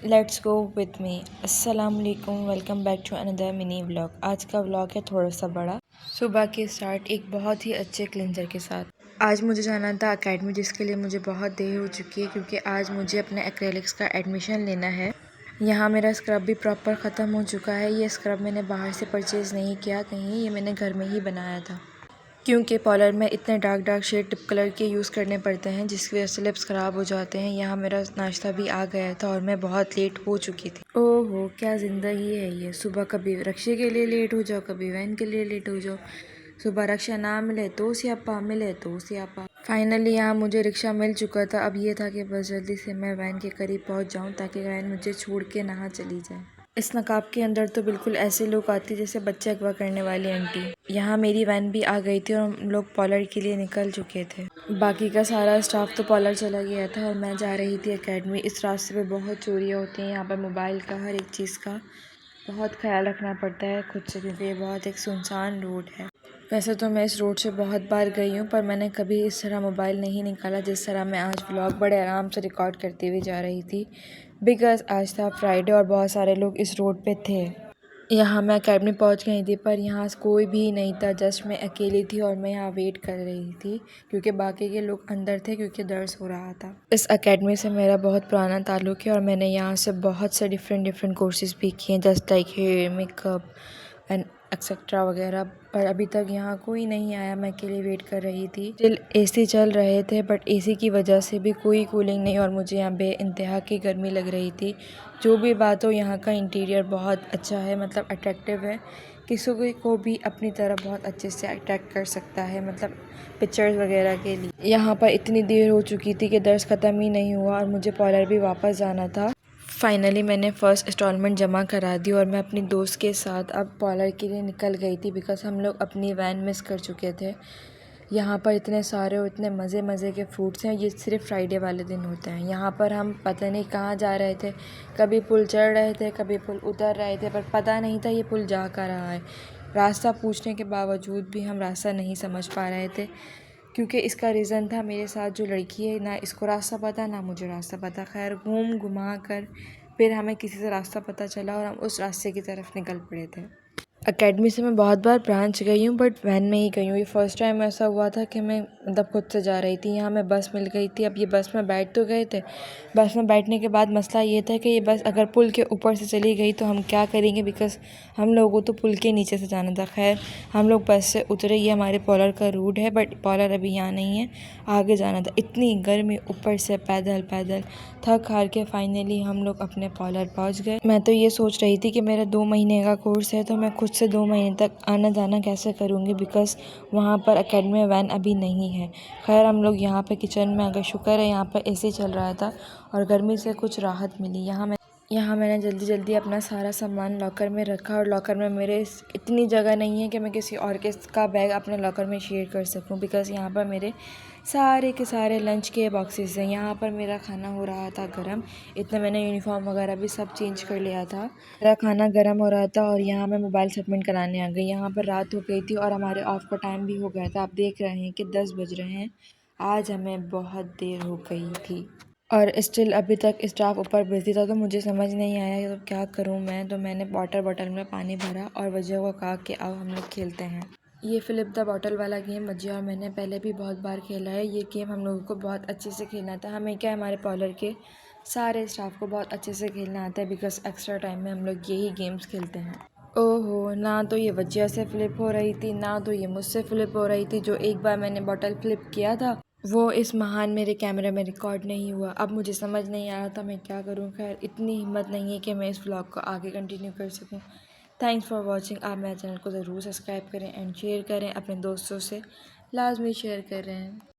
Let's go with me. अस्सलाम वालेकुम, welcome back to another mini vlog. आज का व्लॉग है थोड़ा सा बड़ा। सुबह की स्टार्ट एक बहुत ही अच्छे क्लिंजर के साथ। आज मुझे जाना था एकेडमी, जिसके लिए मुझे बहुत देर हो चुकी है क्योंकि आज मुझे अपने एक्रेलिक्स का एडमिशन लेना है। यहाँ मेरा स्क्रब भी प्रॉपर ख़त्म हो चुका है। ये स्क्रब मैंने बाहर से परचेज़ नहीं किया कहीं, ये मैंने घर में ही बनाया था क्योंकि पार्लर में इतने डार्क शेड टिप कलर के यूज़ करने पड़ते हैं जिसकी वजह से लिप्स ख़राब हो जाते हैं। यहाँ मेरा नाश्ता भी आ गया था और मैं बहुत लेट हो चुकी थी। ओहो, क्या ज़िंदगी है ये। सुबह कभी रिक्शे के लिए लेट हो जाओ, कभी वैन के लिए लेट हो जाओ। सुबह रिक्शा ना मिले तो स्यापा, मिले तो स्यापा। फाइनली यहाँ मुझे रिक्शा मिल चुका था। अब ये था कि बस जल्दी से मैं वैन के करीब पहुँच जाऊँ ताकि वैन मुझे छोड़ के ना चली जाए। इस नकाब के अंदर तो बिल्कुल ऐसे लोग आते जैसे बच्चे अगवा करने वाली आंटी। यहाँ मेरी वैन भी आ गई थी और हम लोग पार्लर के लिए निकल चुके थे। बाकी का सारा स्टाफ तो पार्लर चला गया था और मैं जा रही थी एकेडमी। इस रास्ते पे बहुत चोरियाँ होती हैं। यहाँ पर मोबाइल का, हर एक चीज़ का बहुत ख्याल रखना पड़ता है खुद से क्योंकि ये बहुत एक सुनसान रोड है। वैसे तो मैं इस रोड से बहुत बार गई हूँ पर मैंने कभी इस तरह मोबाइल नहीं निकाला जिस तरह मैं आज व्लॉग बड़े आराम से रिकॉर्ड करती हुई जा रही थी। बिकॉज़ आज था फ्राइडे और बहुत सारे लोग इस रोड पे थे। यहाँ मैं एकेडमी पहुँच गई थी पर यहाँ कोई भी नहीं था, जस्ट मैं अकेली थी और मैं यहाँ वेट कर रही थी क्योंकि बाकी के लोग अंदर थे क्योंकि दर्स हो रहा था। इस एकेडमी से मेरा बहुत पुराना ताल्लुक़ है और मैंने यहाँ से बहुत से डिफरेंट कोर्सेज़ भी किए हैं, just like hair, makeup and etcetera वगैरह। पर अभी तक यहाँ कोई नहीं आया, मैं अकेले वेट कर रही थी। स्टिल एसी चल रहे थे बट एसी की वजह से भी कोई कूलिंग नहीं और मुझे यहाँ बेइंतहा की गर्मी लग रही थी। जो भी बात हो, यहाँ का इंटीरियर बहुत अच्छा है, मतलब अट्रैक्टिव है। किसी को भी अपनी तरफ बहुत अच्छे से अट्रैक्ट कर सकता है, मतलब पिक्चर्स वगैरह के लिए। यहाँ पर इतनी देर हो चुकी थी कि दर्स ख़त्म ही नहीं हुआ और मुझे पार्लर भी वापस जाना था। फाइनली मैंने फ़र्स्ट इंस्टॉलमेंट जमा करा दी और मैं अपनी दोस्त के साथ अब पार्लर के लिए निकल गई थी बिकॉज़ हम लोग अपनी वैन मिस कर चुके थे। यहाँ पर इतने सारे और इतने मज़े के फ्रूट्स हैं। ये सिर्फ फ्राइडे वाले दिन होते हैं। यहाँ पर हम पता नहीं कहाँ जा रहे थे, कभी पुल चढ़ रहे थे, कभी पुल उतर रहे थे, पर पता नहीं था ये पुल जा कर रहा है। रास्ता पूछने के बावजूद भी हम रास्ता नहीं समझ पा रहे थे क्योंकि इसका रीज़न था मेरे साथ जो लड़की है, ना इसको रास्ता पता ना मुझे रास्ता पता। खैर घुमा कर फिर हमें किसी से रास्ता पता चला और हम उस रास्ते की तरफ निकल पड़े थे। एकेडमी से मैं बहुत बार ब्रांच गई हूँ बट वैन में ही गई हूँ। ये फ़र्स्ट टाइम ऐसा हुआ था कि मैं मतलब खुद से जा रही थी। यहाँ मैं बस मिल गई थी। अब ये बस में बैठ तो गए थे। बस में बैठने के बाद मसला ये था कि ये बस अगर पुल के ऊपर से चली गई तो हम क्या करेंगे, बिकॉज़ हम लोगों को तो पुल के नीचे से जाना था। खैर हम लोग बस से उतरे। ये हमारे पार्लर का रूट है बट पार्लर अभी यहाँ नहीं है, आगे जाना था। इतनी गर्मी, ऊपर से पैदल थक हार के फाइनली हम लोग अपने पार्लर पहुँच गए। मैं तो ये सोच रही थी कि मेरा 2 महीने का कोर्स है तो मैं खुद से 2 महीने तक आना जाना कैसे करूँगी, बिकॉज़ वहाँ पर एकेडमी में वैन अभी नहीं है। खैर हम लोग यहाँ पे किचन में आ गए। शुक्र है यहाँ पर एसी चल रहा था और गर्मी से कुछ राहत मिली। यहाँ मैंने जल्दी अपना सारा सामान लॉकर में रखा और लॉकर में मेरे इतनी जगह नहीं है कि मैं किसी और के का बैग अपने लॉकर में शेयर कर सकूँ, बिकॉज़ यहाँ पर मेरे सारे के सारे लंच के बॉक्सेस हैं। यहाँ पर मेरा खाना हो रहा था गरम। इतना मैंने यूनिफॉर्म वगैरह भी सब चेंज कर लिया था। मेरा खाना गरम हो रहा था और यहाँ मैं मोबाइल सबमिट कराने आ गई। यहाँ पर रात हो गई थी और हमारे ऑफ का टाइम भी हो गया था। आप देख रहे हैं कि 10 बज रहे हैं। आज हमें बहुत देर हो गई थी और स्टिल अभी तक स्टाफ ऊपर बिजी था तो मुझे समझ नहीं आया तो क्या करूं मैं। तो मैंने बॉटल में पानी भरा और वजह को कहा कि आओ हम लोग खेलते हैं। ये फ्लिप द बॉटल वाला गेम वजह और मैंने पहले भी बहुत बार खेला है। ये गेम हम लोगों को बहुत अच्छे से खेलना था। हमें क्या, हमारे पार्लर के सारे स्टाफ को बहुत अच्छे से खेलना आता है बिकॉज़ एक्स्ट्रा टाइम में हम लोग यही गेम्स खेलते हैं। ओहो, ना तो ये वजह से फ़्लिप हो रही थी ना तो ये मुझसे फ़्लिप हो रही थी। जो एक बार मैंने बॉटल फ्लिप किया था वो इस महान मेरे कैमरे में रिकॉर्ड नहीं हुआ। अब मुझे समझ नहीं आ रहा था मैं क्या करूं। खैर इतनी हिम्मत नहीं है कि मैं इस व्लॉग को आगे कंटिन्यू कर सकूं। Thanks for watching. आप मेरे चैनल को ज़रूर सब्सक्राइब करें एंड शेयर करें, अपने दोस्तों से लाजमी शेयर करें।